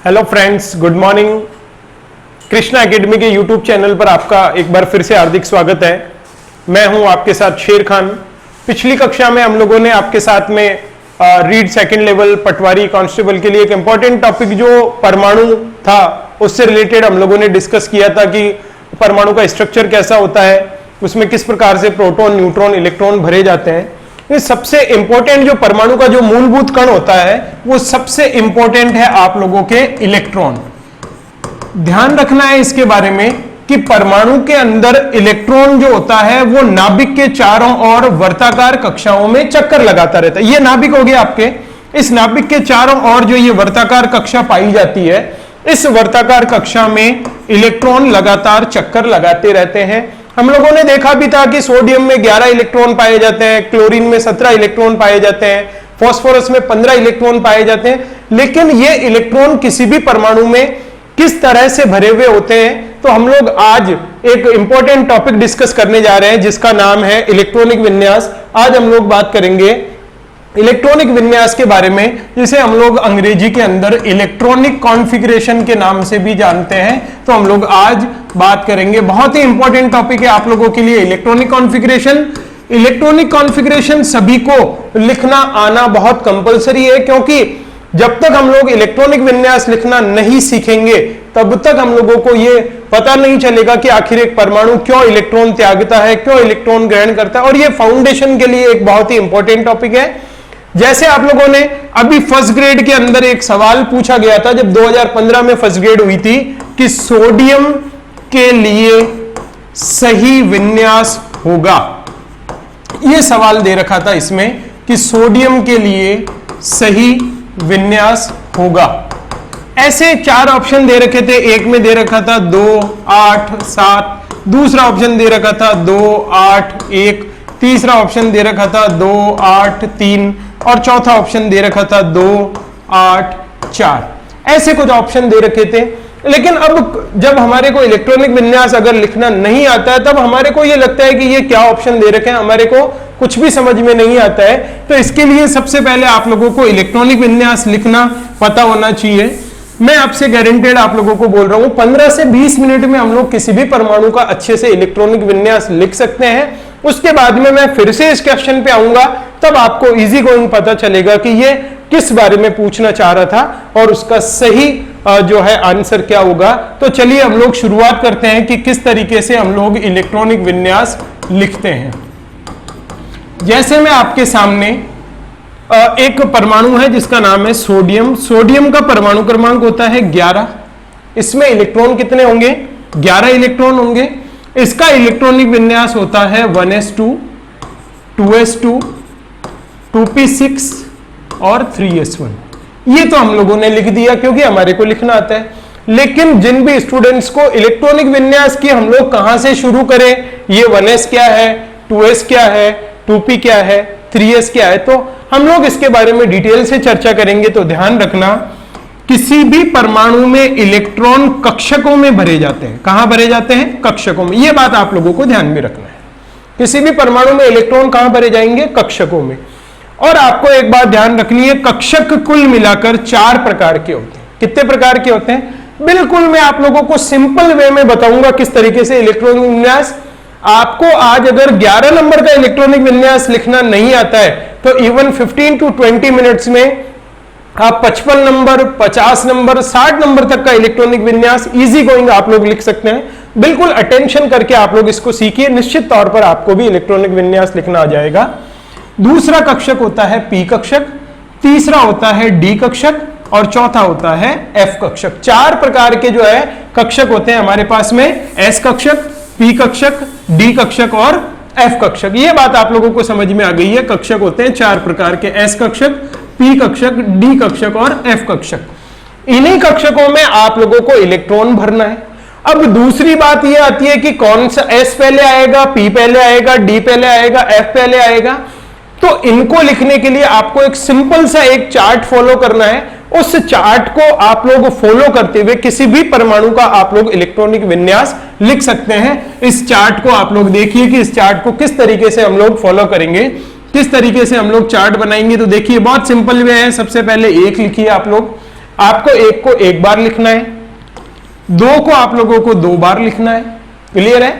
Hello friends, good morning. Krishna academy के YouTube channel पर आपका एक बार फिर से हार्दिक स्वागत है। मैं हूं आपके साथ शेर खान। पिछली कक्षा में हम लोगों ने आपके साथ में रीड सेकंड लेवल पटवारी कांस्टेबल के लिए एक इंपॉर्टेंट टॉपिक जो परमाणु था उससे रिलेटेड हम लोगों ने डिस्कस किया था कि परमाणु का स्ट्रक्चर कैसा होता है, उसमें किस प्रकार से प्रोटॉन, न्यूट्रॉन, इलेक्ट्रॉन भरे जाते हैं। ये सबसे इंपॉर्टेंट जो परमाणु का जो मूलभूत कण होता है वो सबसे इंपॉर्टेंट है आप लोगों के इलेक्ट्रॉन। ध्यान रखना है इसके बारे में कि परमाणु के अंदर इलेक्ट्रॉन जो होता है वो नाभिक के चारों ओर वर्ताकार कक्षाओं में चक्कर लगाता रहता है। ये नाभिक हो गया आपके, इस नाभिक के चारों ओर जो ये वर्ताकार कक्षा पाई जाती है, इस वर्ताकार कक्षा में इलेक्ट्रॉन लगातार चक्कर लगाते रहते हैं। हम लोगों ने देखा भी था कि सोडियम में 11 इलेक्ट्रॉन पाए जाते हैं, क्लोरीन में 17 इलेक्ट्रॉन पाए जाते हैं, फास्फोरस में 15 इलेक्ट्रॉन पाए जाते हैं। लेकिन ये इलेक्ट्रॉन किसी भी परमाणु में किस तरह से भरे हुए होते हैं, तो हम लोग आज एक इंपॉर्टेंट टॉपिक डिस्कस करने जा रहे हैं जिसका नाम है इलेक्ट्रॉनिक विन्यास। आज हम लोग बात करेंगे इलेक्ट्रॉनिक विन्यास के बारे में, जिसे हम लोग अंग्रेजी के अंदर इलेक्ट्रॉनिक कॉन्फ़िगरेशन के नाम से भी जानते हैं। तो हम लोग आज बात करेंगे, बहुत ही इंपॉर्टेंट टॉपिक है आप लोगों के लिए इलेक्ट्रॉनिक कॉन्फ़िगरेशन। इलेक्ट्रॉनिक कॉन्फ़िगरेशन सभी को लिखना आना बहुत कंपलसरी है, क्योंकि जब तक हम लोग इलेक्ट्रॉनिक विन्यास लिखना नहीं सीखेंगे तब तक हम लोगों को ये पता नहीं चलेगा कि आखिर एक परमाणु क्यों इलेक्ट्रॉन त्यागता है, क्यों इलेक्ट्रॉन ग्रहण करता है। और ये फाउंडेशन के लिए एक बहुत ही इंपॉर्टेंट टॉपिक है। जैसे आप लोगों ने अभी फर्स्ट ग्रेड के अंदर एक सवाल पूछा गया था जब 2015 में फर्स्ट ग्रेड हुई थी कि सोडियम के लिए सही विन्यास होगा। यह सवाल दे रखा था इसमें कि सोडियम के लिए सही विन्यास होगा। ऐसे 4 ऑप्शन दे रखे थे। एक में दे रखा था 2, 8, 7, दूसरा ऑप्शन दे रखा था 2, 8, 1, तीसरा ऑप्शन दे रखा था 2, 8, 3 और चौथा ऑप्शन दे रखा था 2, 8, 4। ऐसे कुछ ऑप्शन दे रखे थे। लेकिन अब जब हमारे को इलेक्ट्रॉनिक विन्यास अगर लिखना नहीं आता है तब हमारे को ये लगता है कि ये क्या ऑप्शन दे रखे हैं, हमारे को कुछ भी समझ में नहीं आता है। तो इसके लिए सबसे पहले आप लोगों को इलेक्ट्रॉनिक विन्यास लिखना पता होना चाहिए। मैं आपसे गारंटेड आप लोगों को बोल रहा हूं 15 से 20 मिनट में हम लोग किसी भी परमाणु का अच्छे से इलेक्ट्रॉनिक विन्यास लिख सकते हैं। उसके बाद में मैं फिर से इस क्वेश्चन पे आऊंगा, तब आपको इजी गोइंग पता चलेगा कि ये किस बारे में पूछना चाह रहा था और उसका सही जो है आंसर क्या होगा। तो चलिए हम लोग शुरुआत करते हैं कि किस तरीके से हम लोग इलेक्ट्रॉनिक विन्यास लिखते हैं। जैसे मैं आपके सामने एक परमाणु है जिसका नाम है सोडियम। सोडियम का परमाणु क्रमांक होता है 11। इसमें इलेक्ट्रॉन कितने होंगे? 11 इलेक्ट्रॉन होंगे। इसका इलेक्ट्रॉनिक विन्यास होता है 1s2, 2s2, 2p6 और 3s1। ये तो हम लोगों ने लिख दिया क्योंकि हमारे को लिखना आता है। लेकिन जिन भी स्टूडेंट्स को इलेक्ट्रॉनिक विन्यास की हम लोग कहां से शुरू करें, ये 1s क्या है, 2s क्या है, 2p क्या है, 3s क्या है, तो हम लोग इसके बारे में डिटेल से चर्चा करेंगे। तो ध्यान रखना, किसी भी परमाणु में इलेक्ट्रॉन कक्षकों में भरे जाते हैं। कहां भरे जाते हैं? कक्षकों में। यह बात आप लोगों को ध्यान में रखना है। किसी भी परमाणु में इलेक्ट्रॉन कहां भरे जाएंगे? कक्षकों में। और आपको एक बात ध्यान रखनी है, कक्षक कुल मिलाकर 4 प्रकार के होते हैं। कितने प्रकार के होते हैं? बिल्कुल मैं आप लोगों को सिंपल वे में बताऊंगा किस तरीके से इलेक्ट्रॉनिक विन्यास। आपको आज अगर 11 नंबर का इलेक्ट्रॉनिक विन्यास लिखना नहीं आता है तो इवन 15 to 20 मिनट्स में आप 55 नंबर, 50 नंबर, 60 नंबर तक का इलेक्ट्रॉनिक विन्यास इजी गोइंग आप लोग लिख सकते हैं। बिल्कुल अटेंशन करके आप लोग इसको सीखिए, निश्चित तौर पर आपको भी इलेक्ट्रॉनिक विन्यास लिखना आ जाएगा। दूसरा कक्षक होता है पी कक्षक, तीसरा होता है डी कक्षक और चौथा होता है एफ कक्षक। 4 प्रकार के जो है कक्षक होते हैं हमारे पास में, एस कक्षक, पी कक्षक, डी कक्षक और एफ कक्षक। ये बात आप लोगों को समझ में आ गई है। कक्षक होते हैं 4 प्रकार के, एस कक्षक, पी कक्षक, डी कक्षक और एफ कक्षक। इन्हीं कक्षकों में आप लोगों को इलेक्ट्रॉन भरना है। अब दूसरी बात यह आती है कि कौन सा एस पहले आएगा, पी पहले आएगा, डी पहले आएगा, एफ पहले आएगा। तो इनको लिखने के लिए आपको एक सिंपल सा एक चार्ट फॉलो करना है। उस चार्ट को आप लोग फॉलो करते हुए किसी भी परमाणु का आप लोग इलेक्ट्रॉनिक विन्यास लिख सकते हैं। इस चार्ट को आप लोग देखिए कि इस चार्ट को किस तरीके से हम लोग फॉलो करेंगे, किस तरीके से हम लोग चार्ट बनाएंगे। तो देखिए बहुत सिंपल वे है। सबसे पहले 1 लिखिए आप लोग, आपको एक को एक बार लिखना है, दो को आप लोगों को दो बार लिखना है, क्लियर है।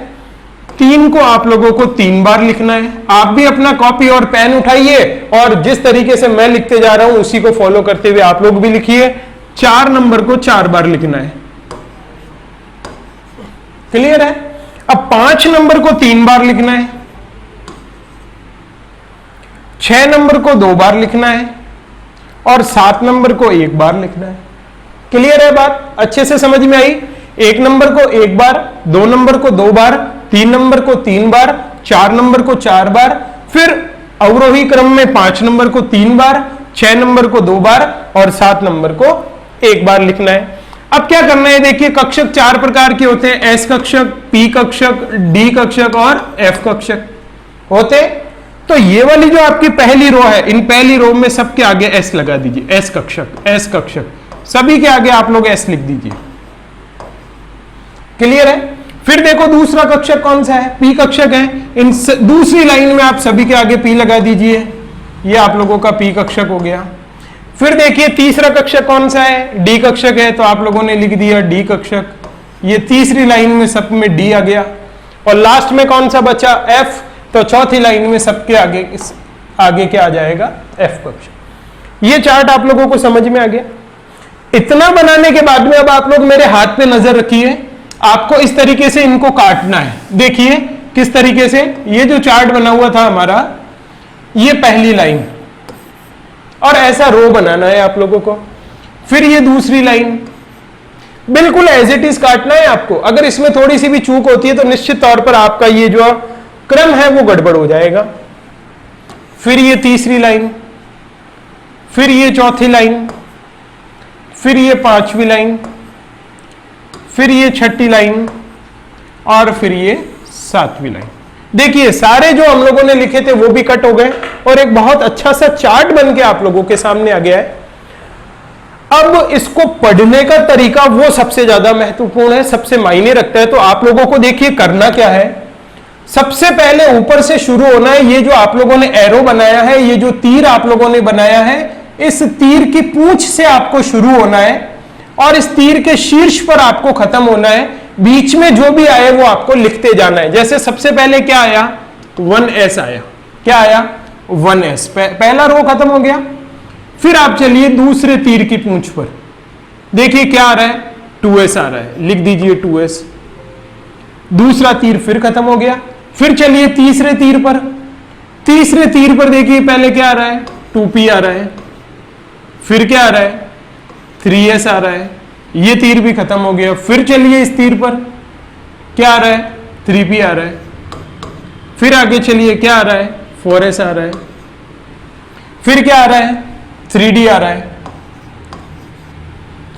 तीन को आप लोगों को तीन बार लिखना है। आप भी अपना कॉपी और पेन उठाइए और जिस तरीके से मैं लिखते जा रहा हूं उसी को फॉलो करते हुए आप लोग भी लिखिए। 4 नंबर को 4 बार लिखना है, क्लियर है। अब 5 नंबर को 3 बार लिखना है, 6 नंबर को 2 बार लिखना है और 7 नंबर को 1 बार लिखना है। क्लियर है बात, अच्छे से समझ में आई। 1 नंबर को 1 बार, 2 नंबर को 2 बार, 3 नंबर को 3 बार, 4 नंबर को 4 बार, फिर अवरोही क्रम में 5 नंबर को 3 बार, 6 नंबर को 2 बार और 7 नंबर को 1 बार लिखना है। अब क्या करना है, देखिए कक्षक 4 प्रकार के होते हैं, एस कक्षक, पी कक्षक, डी कक्षक और एफ कक्षक होते। तो ये वाली जो आपकी पहली रो है, इन पहली रो में सबके आगे एस लगा दीजिए, एस कक्षक, एस कक्षक, सभी के आगे आप लोग एस लिख दीजिए, क्लियर है। फिर देखो दूसरा कक्षक कौन सा है, पी कक्षक है। इन दूसरी लाइन में आप सभी के आगे पी लगा दीजिए, ये आप लोगों का पी कक्षक हो गया। फिर देखिए तीसरा कक्षक कौन सा है, डी कक्षक है, तो आप लोगों ने लिख दिया डी कक्षक, ये तीसरी लाइन में सब में डी आ गया। और लास्ट में कौन सा बचा, एफ, तो चौथी लाइन में सबके आगे क्या आ जाएगा, एफ कक्षक। ये चार्ट आप लोगों को समझ में आ गया। इतना बनाने के बाद में अब आप लोग मेरे हाथ पे नजर रखिए, आपको इस तरीके से इनको काटना है। देखिए किस तरीके से, ये जो चार्ट बना हुआ था हमारा, ये पहली लाइन और ऐसा रो बनाना है आप लोगों को। फिर ये दूसरी लाइन, बिल्कुल एज इट इज काटना है आपको। अगर इसमें थोड़ी सी भी चूक होती है तो निश्चित तौर पर आपका ये जो क्रम है वो गड़बड़ हो जाएगा। फिर ये तीसरी लाइन, फिर ये चौथी लाइन, फिर ये पांचवी लाइन, फिर ये छठी लाइन और फिर ये सातवीं लाइन। देखिए सारे जो हम लोगों ने लिखे थे वो भी कट हो गए और एक बहुत अच्छा सा चार्ट बन के आप लोगों के सामने आ गया है। अब इसको पढ़ने का तरीका वो सबसे ज्यादा महत्वपूर्ण है, सबसे मायने रखता है। तो आप लोगों को देखिए करना क्या है, सबसे पहले ऊपर से शुरू होना है। ये जो आप लोगों ने एरो बनाया है, ये जो तीर आप लोगों ने बनाया है, इस तीर की पूंछ से आपको शुरू होना है और इस तीर के शीर्ष पर आपको खत्म होना है। बीच में जो भी आए वो आपको लिखते जाना है। जैसे सबसे पहले क्या आया, 1s आया, क्या आया, 1s, पहला रो खत्म हो गया। फिर आप चलिए दूसरे तीर की पूंछ पर, देखिए क्या आ रहा है, 2s आ रहा है, लिख दीजिए 2s। दूसरा तीर फिर खत्म हो गया। फिर चलिए तीसरे तीर पर, तीसरे तीर पर देखिए पहले क्या आ रहा है, 2p आ रहा है, फिर क्या आ रहा है, 3s आ रहा है, ये तीर भी खत्म हो गया। फिर चलिए इस तीर पर क्या आ रहा है, 3p आ रहा है। फिर आगे चलिए क्या आ रहा है, 4s आ रहा है। फिर क्या आ रहा है, 3d आ रहा है।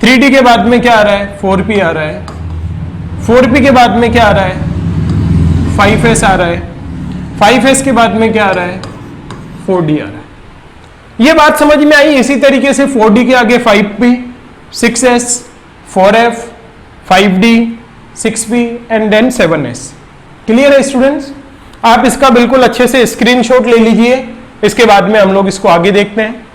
3d के बाद में क्या आ रहा है, 4p आ रहा है। 4p के बाद में क्या आ रहा है, 5s आ रहा है। 5s के बाद में क्या आ रहा है, 4d आ रहा है। ये बात समझ में आई। इसी तरीके से 4d के आगे 5p, 6s, 4f, 5d, 6p and then 7s। Clear है स्टूडेंट्स? आप इसका बिल्कुल अच्छे से स्क्रीनशॉट ले लीजिए, इसके बाद में हम लोग इसको आगे देखते हैं।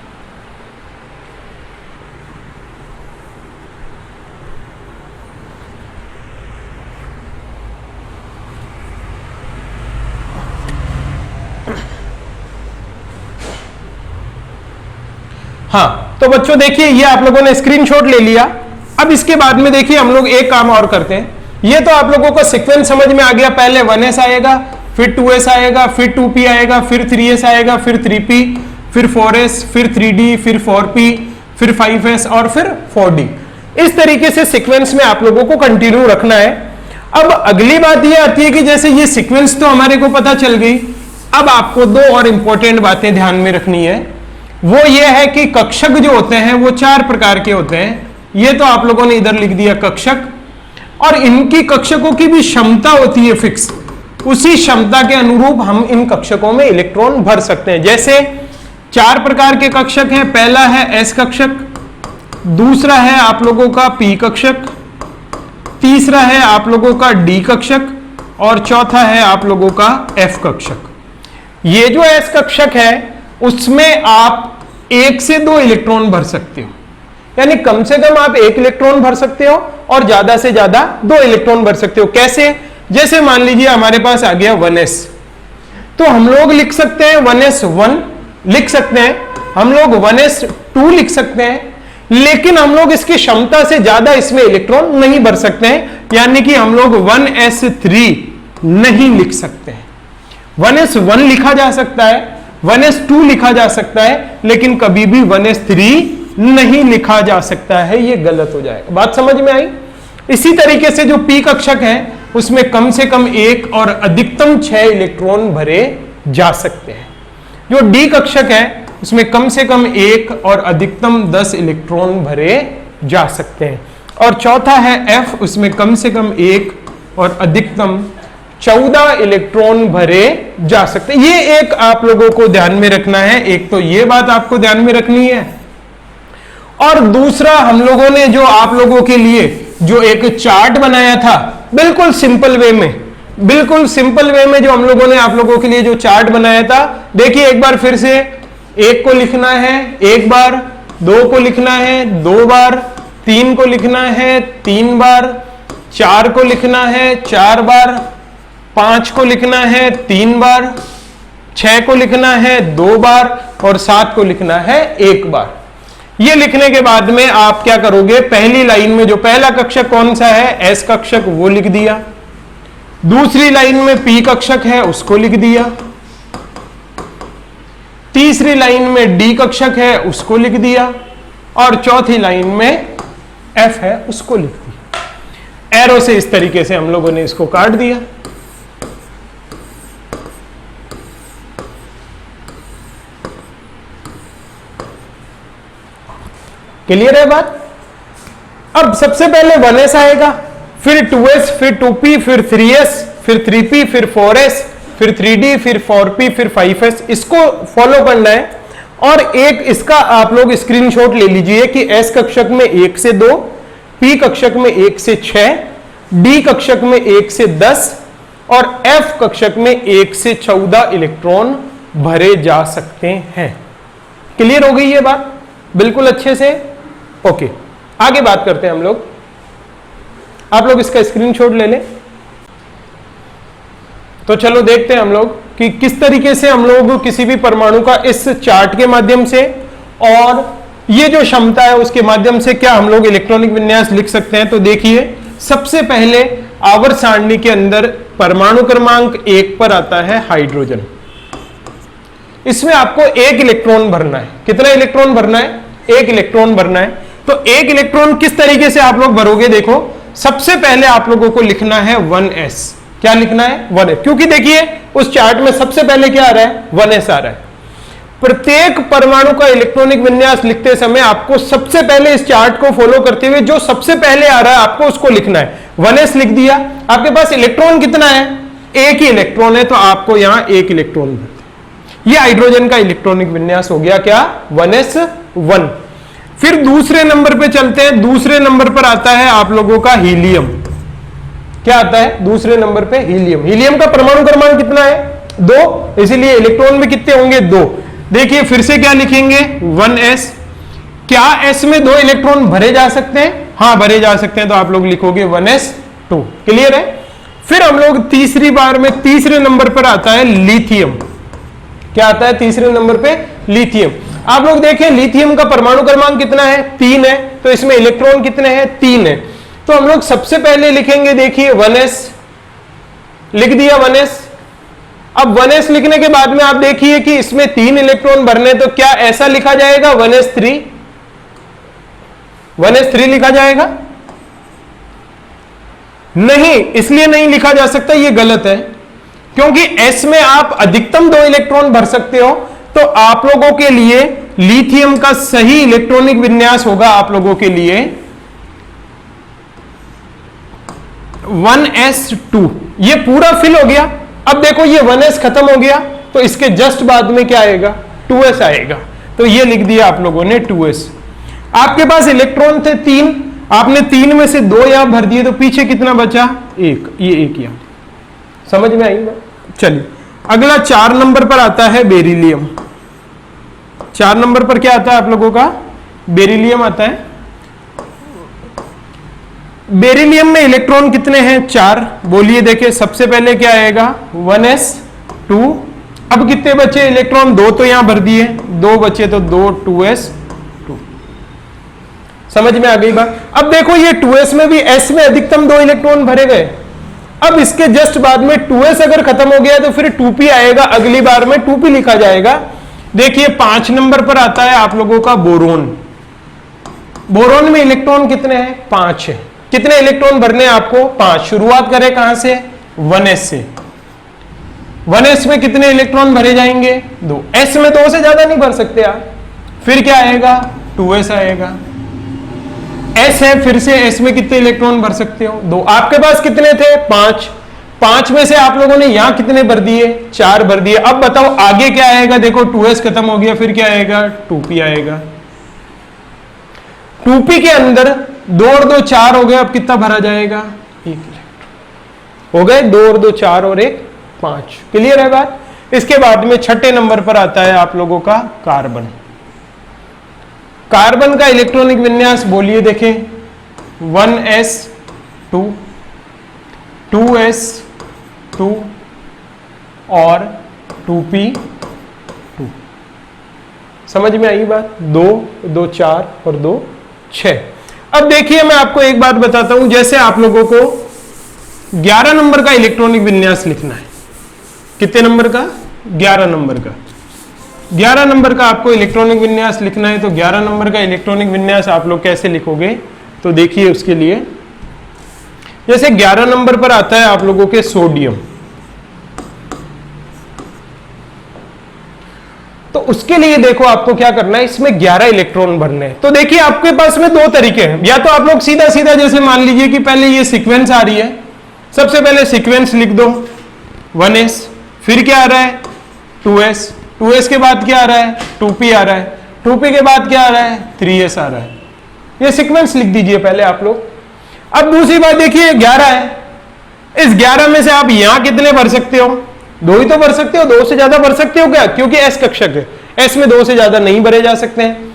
हाँ तो बच्चों देखिए ये आप लोगों ने स्क्रीनशॉट ले लिया। अब इसके बाद में देखिए हम लोग एक काम और करते हैं। ये तो आप लोगों को सीक्वेंस समझ में आ गया, पहले 1s आएगा, फिर 2s आएगा, फिर 2p आएगा, फिर 3s आएगा, फिर 3p, फिर 4s, फिर 3d, फिर 4p, फिर 5s और फिर 4d। इस तरीके से सीक्वेंस में आप लोगों को कंटिन्यू रखना है। अब अगली बात ये आती है कि जैसे ये सीक्वेंस तो हमारे को पता चल गई, अब आपको दो और इंपॉर्टेंट बातें ध्यान में रखनी है। वो ये है कि कक्षक जो होते हैं वो 4 प्रकार के होते हैं। ये तो आप लोगों ने इधर लिख दिया कक्षक, और इनकी कक्षकों की भी क्षमता होती है फिक्स। उसी क्षमता के अनुरूप हम इन कक्षकों में इलेक्ट्रॉन भर सकते हैं। जैसे 4 प्रकार के कक्षक हैं, पहला है एस कक्षक, दूसरा है आप लोगों का पी कक्षक, तीसरा है आप लोगों का डी कक्षक और चौथा है आप लोगों का एफ कक्षक। ये जो एस कक्षक है उसमें आप 1 से 2 इलेक्ट्रॉन भर सकते हो। यानी कम से कम आप 1 इलेक्ट्रॉन भर सकते हो और ज्यादा से ज्यादा 2 इलेक्ट्रॉन भर सकते हो। कैसे? जैसे मान लीजिए हमारे पास आ गया 1s, तो हम लोग लिख सकते हैं 1s1 लिख सकते हैं, हम लोग 1s2 लिख सकते हैं, लेकिन हम लोग इसकी क्षमता से ज्यादा इसमें इलेक्ट्रॉन नहीं भर सकते हैं, यानी कि हम लोग 1s3 नहीं लिख सकते हैं। 1s1 लिखा जा सकता है, 1s2 लिखा जा सकता है, लेकिन कभी भी 1s3 नहीं लिखा जा सकता है, ये गलत हो जाएगा। बात समझ में आई? इसी तरीके से जो p कक्षक है उसमें कम से कम 1 और अधिकतम 6 इलेक्ट्रॉन भरे जा सकते हैं। जो d कक्षक है उसमें कम से कम 1 और अधिकतम 10 इलेक्ट्रॉन भरे जा सकते हैं। और चौथा है f, उसमें कम से कम 1 और अधिकतम 14 इलेक्ट्रॉन भरे जा सकते हैं। ये एक आप लोगों को ध्यान में रखना है, एक तो ये बात आपको ध्यान में रखनी है, और दूसरा हम लोगों ने जो आप लोगों के लिए जो एक चार्ट बनाया था बिल्कुल सिंपल वे में, बिल्कुल सिंपल वे में जो हम लोगों ने आप लोगों के लिए जो चार्ट बनाया था, देखिए एक बार फिर से 1 को लिखना है 1 बार, 2 को लिखना है 2 बार, 3 को लिखना है 3 बार, 4 को लिखना है 4 बार, 5 को लिखना है 3 बार, 6 को लिखना है 2 बार और 7 को लिखना है 1 बार। ये लिखने के बाद में आप क्या करोगे, पहली लाइन में जो पहला कक्षक कौन सा है, एस कक्षक, वो लिख दिया। दूसरी लाइन में पी कक्षक है उसको लिख दिया। तीसरी लाइन में डी कक्षक है उसको लिख दिया और चौथी लाइन में एफ है उसको लिख दिया। एरो से इस तरीके से हम लोगों ने इसको काट दिया। क्लियर है बात? अब सबसे पहले 1s आएगा, फिर 2s, फिर 2p, फिर 3s, फिर 3p, फिर 4s, फिर 3d, फिर 4p, फिर 5s। इसको फॉलो करना है। और एक इसका आप लोग स्क्रीनशॉट ले लीजिए कि s कक्षक में 1 से 2, p कक्षक में 1 से 6, d कक्षक में 1 से 10 और f कक्षक में 1 से 14 इलेक्ट्रॉन भरे जा सकते हैं। क्लियर हो गई ये बात बिल्कुल अच्छे से? ओके, आगे बात करते हैं हम लोग। आप लोग इसका स्क्रीनशॉट ले लें। तो चलो देखते हैं हम लोग कि किस तरीके से हम लोग किसी भी परमाणु का इस चार्ट के माध्यम से और ये जो क्षमता है उसके माध्यम से क्या हम लोग इलेक्ट्रॉनिक विन्यास लिख सकते हैं। तो देखिए, सबसे पहले आवर्त सारणी के अंदर परमाणु क्रमांक 1 पर आता है हाइड्रोजन। इसमें आपको 1 इलेक्ट्रॉन भरना है। कितना इलेक्ट्रॉन भरना है? 1 इलेक्ट्रॉन भरना है। तो 1 इलेक्ट्रॉन किस तरीके से आप लोग भरोगे, देखो सबसे पहले आप लोगों को लिखना है 1s। क्या लिखना है? 1s, क्योंकि देखिए उस चार्ट में सबसे पहले क्या आ रहा है? 1s आ रहा है। प्रत्येक परमाणु का इलेक्ट्रॉनिक विन्यास लिखते समय आपको सबसे पहले इस चार्ट को फॉलो करते हुए जो सबसे पहले आ रहा है आपको उसको लिखना है। 1s लिख दिया। आपके पास इलेक्ट्रॉन कितना है? 1 ही इलेक्ट्रॉन है, तो आपको यहां 1 इलेक्ट्रॉन भरते हैं। यह हाइड्रोजन का इलेक्ट्रॉनिक विन्यास हो गया क्या? 1s1। फिर दूसरे नंबर पे चलते हैं। दूसरे नंबर पर आता है आप लोगों का हीलियम। क्या आता है दूसरे नंबर पे? हीलियम। हीलियम का परमाणु क्रमांक कितना है? 2, इसीलिए इलेक्ट्रॉन भी कितने होंगे? 2। देखिए फिर से क्या लिखेंगे? 1s। क्या s में 2 इलेक्ट्रॉन भरे जा सकते हैं? हाँ भरे जा सकते हैं, तो आप लोग लिखोगे 1s2। क्लियर है? फिर हम लोग तीसरी बार में तीसरे नंबर पर आता है लिथियम। क्या आता है तीसरे नंबर पे? लिथियम। आप लोग देखें लिथियम का परमाणु क्रमांक कितना है? 3 है, तो इसमें इलेक्ट्रॉन कितने हैं? 3 है। तो हम लोग सबसे पहले लिखेंगे, देखिए 1s लिख दिया 1s। अब 1s लिखने के बाद में आप देखिए कि इसमें 3 इलेक्ट्रॉन भरने, तो क्या ऐसा लिखा जाएगा 1s3? 1s3 लिखा जाएगा? नहीं, इसलिए नहीं लिखा जा सकता, यह गलत है, क्योंकि s में आप अधिकतम 2 इलेक्ट्रॉन भर सकते हो। तो आप लोगों के लिए लिथियम का सही इलेक्ट्रॉनिक विन्यास होगा आप लोगों के लिए 1s2। ये पूरा फिल हो गया। अब देखो ये 1s खत्म हो गया, तो इसके जस्ट बाद में क्या आएगा? 2s आएगा। तो ये लिख दिया आप लोगों ने 2s। आपके पास इलेक्ट्रॉन थे 3, आपने 3 में से 2 यहां भर दिए, तो पीछे कितना बचा? 1। ये 1 यहां। समझ में आई बात? चलिए अगला 4 नंबर पर आता है बेरिलियम। 4 नंबर पर क्या आता है आप लोगों का? बेरिलियम आता है। बेरिलियम में इलेक्ट्रॉन कितने हैं? 4। बोलिए देखिए, सबसे पहले क्या आएगा? 1s2। अब कितने बचे इलेक्ट्रॉन? 2 तो यहां भर दिए, 2 बचे तो 2 2s2। समझ में आ गई बात? अब देखो ये 2s में भी s में अधिकतम 2 इलेक्ट्रॉन भरे गए। अब इसके जस्ट बाद में 2s अगर खत्म हो गया तो फिर 2p आएगा, अगली बार में 2p लिखा जाएगा। देखिए 5 नंबर पर आता है आप लोगों का बोरोन। बोरोन में इलेक्ट्रॉन कितने हैं? 5 है। कितने इलेक्ट्रॉन भरने हैं आपको? 5। शुरुआत करें कहां से? 1s से। 1s में कितने इलेक्ट्रॉन भरे जाएंगे? 2। s में 2 से ज्यादा नहीं भर सकते आप। फिर क्या आएगा? 2s आएगा। s है, फिर से s में कितने इलेक्ट्रॉन भर सकते हो? 2। आपके पास कितने थे? 5। 5 में से आप लोगों ने यहां कितने भर दिए? 4 भर दिए। अब बताओ आगे क्या आएगा? देखो 2s खत्म हो गया, फिर क्या आएगा? 2p आएगा। 2p के अंदर 2 और 2 4 हो गए। अब कितना भरा जाएगा? 1 इलेक्ट्रॉन हो गए। 2 और 2 4 और 1 5। क्लियर है बात? इसके बाद में छठे नंबर पर आता है आप लोगों का कार्बन। कार्बन का इलेक्ट्रॉनिक विन्यास बोलिए देखें। 1s2, 2s2 और 2p2। समझ में आई बात? 2 2 4 और 2 6। अब देखिए मैं आपको एक बात बताता हूं, जैसे आप लोगों को 11 नंबर का इलेक्ट्रॉनिक विन्यास लिखना है। कितने नंबर का? 11 नंबर का। 11 नंबर का आपको इलेक्ट्रॉनिक विन्यास लिखना है। तो 11 नंबर का इलेक्ट्रॉनिक विन्यास आप लोग कैसे लिखोगे? तो देखिए उसके लिए, जैसे 11 नंबर पर आता है आप लोगों के सोडियम, तो उसके लिए देखो आपको क्या करना है, इसमें 11 इलेक्ट्रॉन भरने हैं। तो देखिए आपके पास में 2 तरीके हैं। या तो आप लोग सीधा सीधा, जैसे मान लीजिए कि पहले ये सीक्वेंस आ रही है, सबसे पहले सीक्वेंस लिख दो। 1s, फिर क्या आ रहा है? 2s, 2s के बाद क्या आ रहा है? 2p आ रहा है, 2p के बाद क्या आ रहा है? 3s आ रहा है। ये सीक्वेंस लिख दीजिए पहले आप लोग। अब दूसरी बात देखिए, 11 है। इस 11 में से आप यहां कितने भर सकते हो? 2 ही तो भर सकते हो। 2 से ज्यादा भर सकते हो क्या? क्योंकि s कक्षक है, s में 2 से ज्यादा नहीं भरे जा सकते हैं।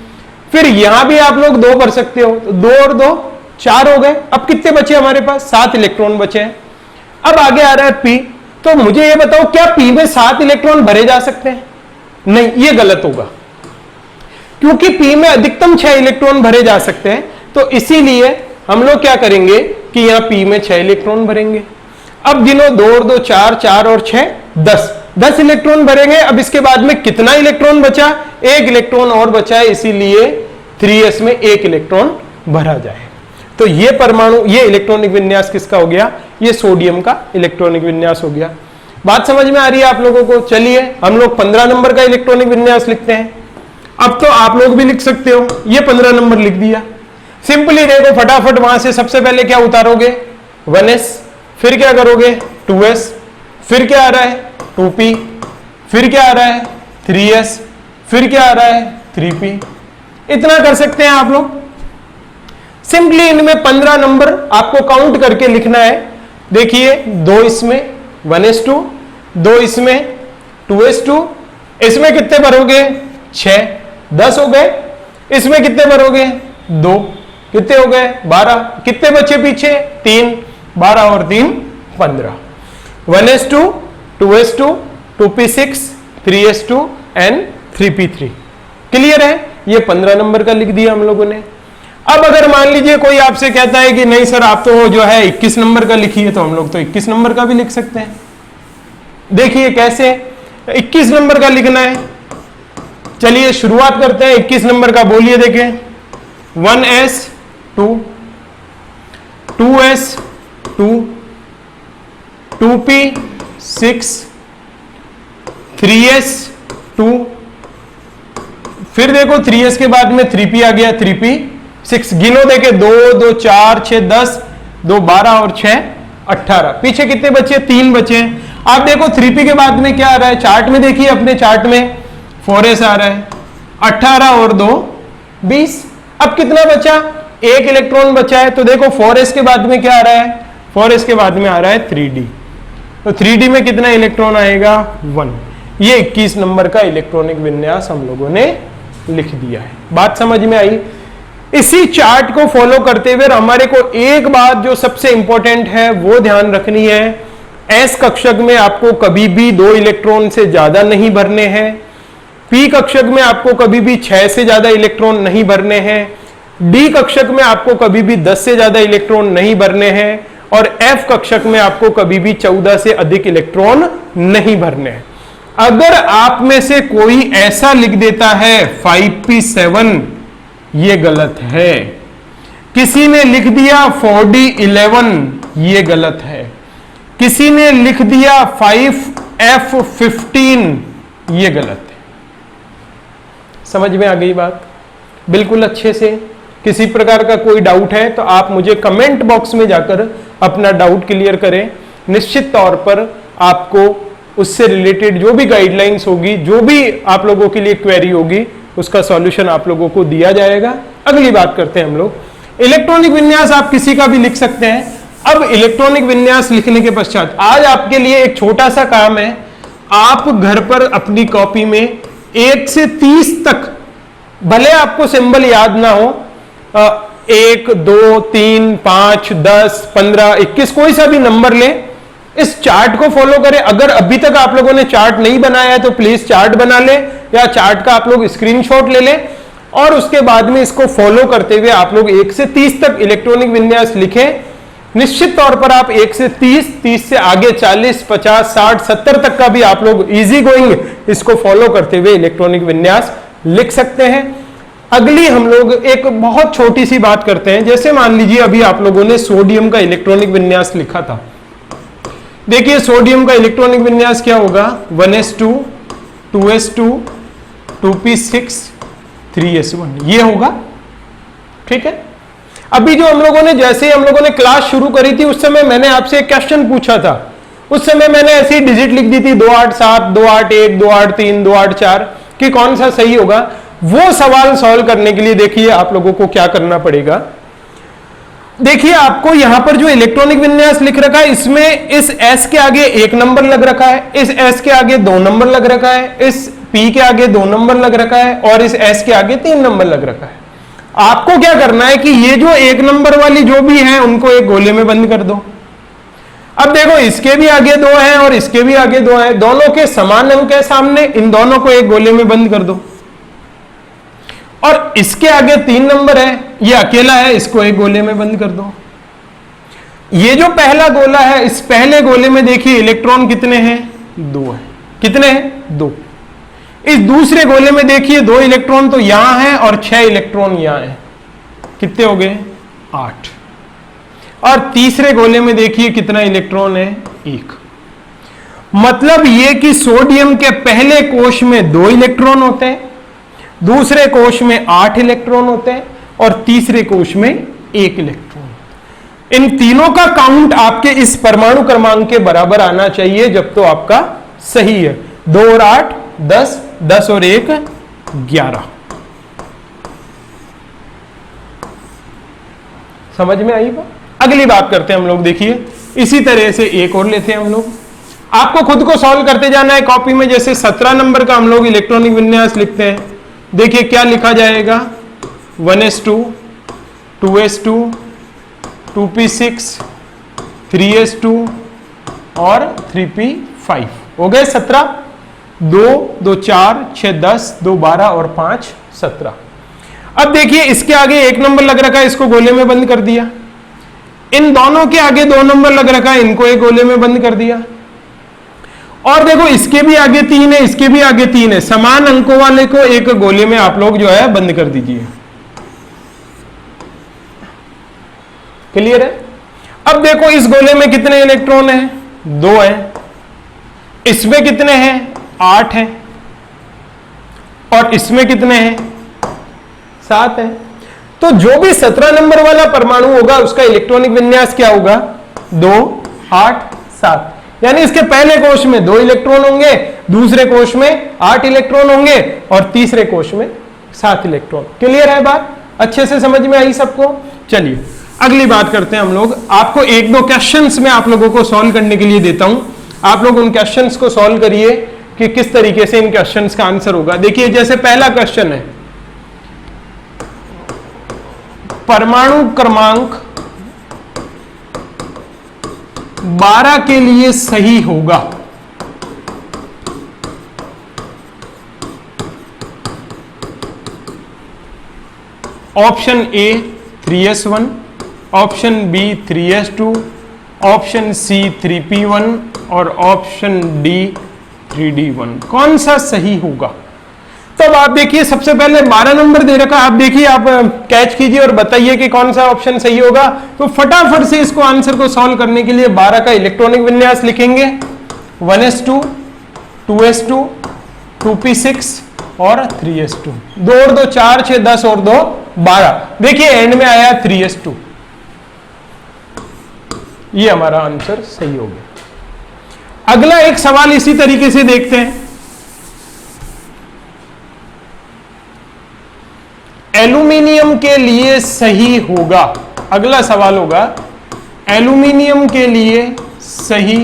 फिर यहां भी आप लोग 2 भर सकते हो। तो 2 और 2 4 हो गए। अब कितने बचे हमारे पास? 7 इलेक्ट्रॉन बचे हैं। अब आगे आ रहा है p। तो मुझे ये बताओ, क्या p में 7 इलेक्ट्रॉन भरे जा सकते हैं? नहीं, ये गलत होगा, क्योंकि p में अधिकतम 6 इलेक्ट्रॉन भरे जा सकते हैं। तो इसीलिए हम लोग क्या करेंगे कि यहां p में 6 इलेक्ट्रॉन भरेंगे। अब गिनो, 2 और 2 4, 4 और 6 10 इलेक्ट्रॉन भरेंगे। अब इसके बाद में कितना इलेक्ट्रॉन बचा? 1 इलेक्ट्रॉन और बचा है, इसीलिए 3s में 1 इलेक्ट्रॉन भरा जाए। तो ये परमाणु, ये इलेक्ट्रॉनिक विन्यास किसका हो गया? ये सोडियम का इलेक्ट्रॉनिक विन्यास हो गया। बात समझ में आ रही है आप लोगों को? चलिए हम लोग 15 नंबर का इलेक्ट्रॉनिक विन्यास लिखते हैं। अब तो आप लोग भी लिख सकते हो, ये 15 नंबर लिख दिया। सिंपली देखो फटाफट, वहां से सबसे पहले क्या उतारोगे? 1s, फिर क्या करोगे? 2s, फिर क्या आ रहा है? 2p, फिर क्या आ रहा है? 3s, फिर क्या आ रहा है? 3p। इतना कर सकते हैं आप लोग। सिंपली इनमें 15 नंबर आपको काउंट करके लिखना है। देखिए 2 इसमें 1s2, 2 इसमें 2s2, इसमें कितने भरोगे? 6, 10 हो गए। इसमें कितने भरोगे? 2, कितने हो गए? 12। कितने बचे पीछे? 3, 12 और 3 15। 1s2, 2s2, 2p6, 3s2 and 3p3। Clear है? ये 15 नंबर का लिख दिया हम लोगों ने। अब अगर मान लीजिए कोई आपसे कहता है कि नहीं सर आप तो जो है 21 नंबर का लिखिए, तो हम लोग तो 21 नंबर का भी लिख सकते हैं। देखिए कैसे 21 नंबर का लिखना है। चलिए शुरुआत करते हैं 21 नंबर का। बोलिए देखें। 1s2, 2s2, 2p6, 3s2, फिर देखो 3s के बाद में 3p आ गया, 3p6। गिनो देखे, 2 2 4 6 10, 2 12 और 6 18। पीछे कितने बचे? 3 बचे। आप देखो 3p के बाद में क्या आ रहा है? चार्ट में देखिए, अपने चार्ट में 4s आ रहा है। 18 और 2 20। अब कितना बचा? 1 इलेक्ट्रॉन बचा है। तो देखो 4s के बाद में क्या आ रहा है? 4s के बाद में आ रहा है 3d। तो 3d में कितना इलेक्ट्रॉन आएगा? 1। ये 21 नंबर का इलेक्ट्रॉनिक विन्यास हम लोगों ने लिख दिया है। बात समझ में आई? इसी चार्ट को फॉलो करते हुए हमारे को एक बात जो सबसे इंपॉर्टेंट है वो ध्यान रखनी है, एस कक्षक में आपको कभी भी 2 इलेक्ट्रॉन से ज्यादा नहीं भरने हैं, पी कक्षक में आपको कभी भी 6 से ज्यादा इलेक्ट्रॉन नहीं भरने हैं, डी कक्षक में आपको कभी भी 10 से ज्यादा इलेक्ट्रॉन नहीं भरने हैं, और एफ कक्षक में आपको कभी भी 14 से अधिक इलेक्ट्रॉन नहीं भरने हैं। अगर आप में से कोई ऐसा लिख देता है 5p7, ये गलत है। किसी ने लिख दिया 4d11, ये गलत है। किसी ने लिख दिया 5f15, ये गलत है। समझ में आ गई बात बिल्कुल अच्छे से? किसी प्रकार का कोई डाउट है तो आप मुझे कमेंट बॉक्स में जाकर अपना डाउट क्लियर करें। निश्चित तौर पर आपको उससे रिलेटेड जो भी गाइडलाइंस होगी, जो भी आप लोगों के लिए क्वेरी होगी, उसका सॉल्यूशन आप लोगों को दिया जाएगा। अगली बात करते हैं हम लोग, इलेक्ट्रॉनिक विन्यास आप किसी का भी लिख सकते हैं। अब इलेक्ट्रॉनिक विन्यास लिखने के पश्चात आज आपके लिए एक छोटा सा काम है। आप घर पर अपनी कॉपी में 1 से 30 तक, भले आपको सिंबल याद ना हो, 1 2 3 5 10 15 21 कोई सा भी नंबर ले, इस चार्ट को फॉलो करें। अगर अभी तक आप लोगों ने चार्ट नहीं बनाया है तो प्लीज चार्ट बना ले, या चार्ट का आप लोग स्क्रीनशॉट ले लें, और उसके बाद में इसको फॉलो करते हुए आप लोग 1 से 30 तक इलेक्ट्रॉनिक विन्यास लिखें। निश्चित तौर पर आप 1 से 30, 30 से आगे 40, 50, 60, 70 तक का भी आप लोग इजी गोइंग इसको फॉलो करते हुए इलेक्ट्रॉनिक विन्यास लिख सकते हैं। अगली हम लोग एक बहुत छोटी सी बात करते हैं। जैसे मान लीजिए अभी आप लोगों ने सोडियम का इलेक्ट्रॉनिक विन्यास लिखा था। देखिए सोडियम का इलेक्ट्रॉनिक विन्यास क्या होगा, 1s2 2s2 2p6 3s1, ये होगा। ठीक है, अभी जो हम लोगों ने, जैसे ही हम लोगों ने क्लास शुरू करी थी उस समय मैंने आपसे एक क्वेश्चन पूछा था। उस समय मैंने ऐसी डिजिट लिख दी थी 287 281 283 284 कि कौन सा सही होगा। वो सवाल सॉल्व करने के लिए देखिए आप लोगों को क्या करना पड़ेगा। देखिए आपको यहां पर जो इलेक्ट्रॉनिक विन्यास लिख रखा है, इसमें इस S के आगे 1 नंबर लग रखा है, इस S के आगे 2 नंबर लग रखा है, इस P के आगे 2 नंबर लग रखा है, और इस S के आगे 3 नंबर लग रखा है। आपको क्या करना है कि ये जो 1 नंबर वाली जो भी है उनको एक गोले में बंद कर दो। अब देखो इसके भी आगे 2 हैं और इसके भी आगे 2 हैं, दोनों के समान अंक है सामने, इन दोनों को एक गोले में बंद कर दो। और इसके आगे 3 नंबर है, ये अकेला है, इसको एक गोले में बंद कर दो। ये जो पहला गोला है, इस पहले गोले में देखिए इलेक्ट्रॉन कितने हैं, 2 है। कितने हैं, 2। इस दूसरे गोले में देखिए 2 इलेक्ट्रॉन तो यहां है और 6 इलेक्ट्रॉन यहां है, कितने हो गए, 8। और तीसरे गोले में देखिए कितना इलेक्ट्रॉन है, 1। मतलब ये कि सोडियम के पहले कोश में 2 इलेक्ट्रॉन होते हैं, दूसरे कोश में 8 इलेक्ट्रॉन होते हैं, और तीसरे कोश में 1 इलेक्ट्रॉन। इन तीनों का काउंट आपके इस परमाणु क्रमांक के बराबर आना चाहिए, जब तो आपका सही है। 2 और 8 10, 10 और 1 11। समझ में आई बात? अगली बात करते हैं हम लोग। देखिए इसी तरह से एक और लेते हैं हम लोग। आपको खुद को सॉल्व करते जाना है कॉपी में। जैसे 17 नंबर का हम लोग इलेक्ट्रॉनिक विन्यास लिखते हैं। देखिए क्या लिखा जाएगा, 1s2 2s2 2p6 3s2 और 3p5 हो गए 17। 2 2 4 6 10 2 12 और 5 17। अब देखिए इसके आगे 1 नंबर लग रखा है, इसको गोले में बंद कर दिया। इन दोनों के आगे 2 नंबर लग रखा है, इनको एक गोले में बंद कर दिया। और देखो इसके भी आगे 3 है, इसके भी आगे 3 है, समान अंकों वाले को एक गोले में आप लोग जो है बंद कर दीजिए। क्लियर है? अब देखो इस गोले में कितने इलेक्ट्रॉन हैं, 2 हैं। इसमें कितने हैं, 8 हैं। और इसमें कितने हैं, 7 हैं। तो जो भी 17 नंबर वाला परमाणु होगा उसका इलेक्ट्रॉनिक विन्यास क्या होगा, 2 8 7। यानी इसके पहले कोश में 2 इलेक्ट्रॉन होंगे, दूसरे कोश में 8 इलेक्ट्रॉन होंगे, और तीसरे कोश में 7 इलेक्ट्रॉन। क्लियर है बात? अच्छे से समझ में आई सबको? चलिए अगली बात करते हैं हम लोग। आपको 1-2 क्वेश्चंस में आप लोगों को सॉल्व करने के लिए देता हूं। आप लोग उन क्वेश्चंस को सॉल्व करिए कि किस तरीके से इन क्वेश्चंस का आंसर होगा। देखिए जैसे पहला क्वेश्चन है, परमाणु क्रमांक 12 के लिए सही होगा। Option A 3s1, option B 3s2, option C 3p1 और ऑप्शन डी 3d1। कौन सा सही होगा? तब आप देखिए, सबसे पहले 12 नंबर दे रखा, आप देखिए, आप कैच कीजिए और बताइए कि कौन सा ऑप्शन सही होगा। तो फटाफट से इसको आंसर को सॉल्व करने के लिए 12 का इलेक्ट्रॉनिक विन्यास लिखेंगे, 1s2, 2s2, 2p6 और 3s2। 2 और 2 4, 6 10 और 2 12। देखिए एंड में आया 3s2, ये हमारा आंसर सही हो गया। अगला एक सवाल इसी तरीके से देखते हैं। एल्यूमिनियम के लिए सही होगा, अगला सवाल होगा एल्यूमिनियम के लिए सही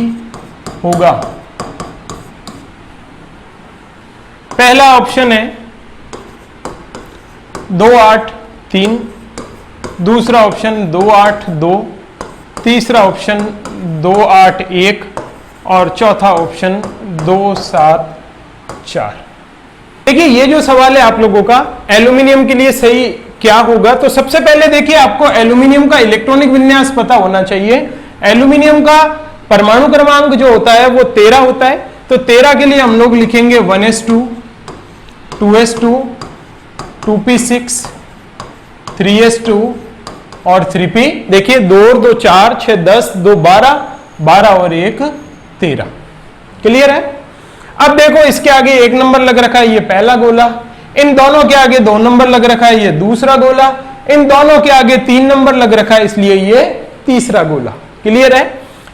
होगा। पहला ऑप्शन है 283, दूसरा ऑप्शन 282, तीसरा ऑप्शन 281 और चौथा ऑप्शन 274। देखिए ये जो सवाल है आप लोगों का, एल्यूमिनियम के लिए सही क्या होगा, तो सबसे पहले देखिए आपको एल्यूमिनियम का इलेक्ट्रॉनिक विन्यास पता होना चाहिए। एल्यूमिनियम का परमाणु क्रमांक जो होता है वो 13 होता है। तो 13 के लिए हम लोग लिखेंगे 1s2, 2s2, 2p6, 3s2 और 3p। देखिए 2 और 2 4, 6 10, 2 12, 12 और 1 13। क्लियर है? अब देखो इसके आगे 1 नंबर लग रखा है, ये पहला गोला। इन दोनों के आगे 2 नंबर लग रखा है, ये दूसरा गोला। इन दोनों के आगे 3 नंबर लग रखा है, इसलिए ये तीसरा गोला। क्लियर है?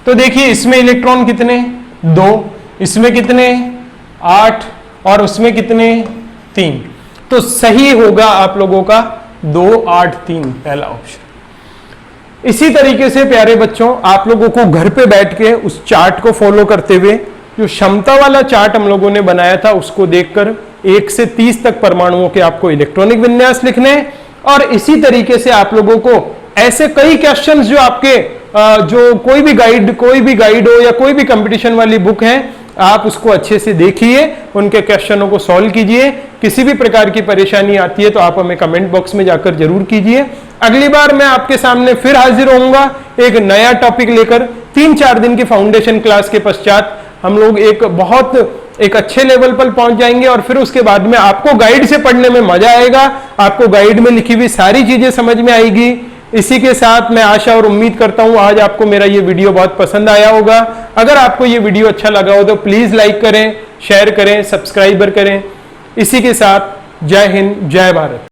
तो देखिए इसमें इलेक्ट्रॉन कितने? 2, इसमें कितने? 8 और उसमें कितने? 3। तो सही होगा आप लोगों का 2 8 3, पहला ऑप्शन। इसी तरीके से प्यारे बच्चों, आप लोगों को घर पे बैठ के उस चार्ट को फॉलो करते हुए, जो क्षमता वाला चार्ट हम लोगों ने बनाया था उसको देखकर 1 से 30 तक परमाणुओं के आपको इलेक्ट्रॉनिक विन्यास लिखने हैं। और इसी तरीके से आप लोगों को ऐसे कई क्वेश्चंस जो आपके जो कोई भी गाइड हो या कोई भी कंपटीशन वाली बुक है, आप उसको अच्छे से देखिए, उनके क्वेश्चनों को सॉल्व कीजिए। किसी भी प्रकार की परेशानी आती है तो आप हमें कमेंट बॉक्स में जाकर जरूर कीजिए। अगली बार मैं आपके सामने फिर हाजिर होऊंगा एक नया टॉपिक लेकर। 3-4 दिन की फाउंडेशन क्लास के पश्चात हम लोग एक अच्छे लेवल पर पहुंच जाएंगे और फिर उसके बाद में आपको गाइड से पढ़ने में मजा आएगा, आपको गाइड में लिखी हुई सारी चीजें समझ में आएगी। इसी के साथ मैं आशा और उम्मीद करता हूं आज आपको मेरा ये वीडियो बहुत पसंद आया होगा। अगर आपको ये वीडियो अच्छा लगा हो तो प्लीज लाइक करें, शेयर करें, सब्सक्राइबर करें। इसी के साथ जय हिंद, जय भारत।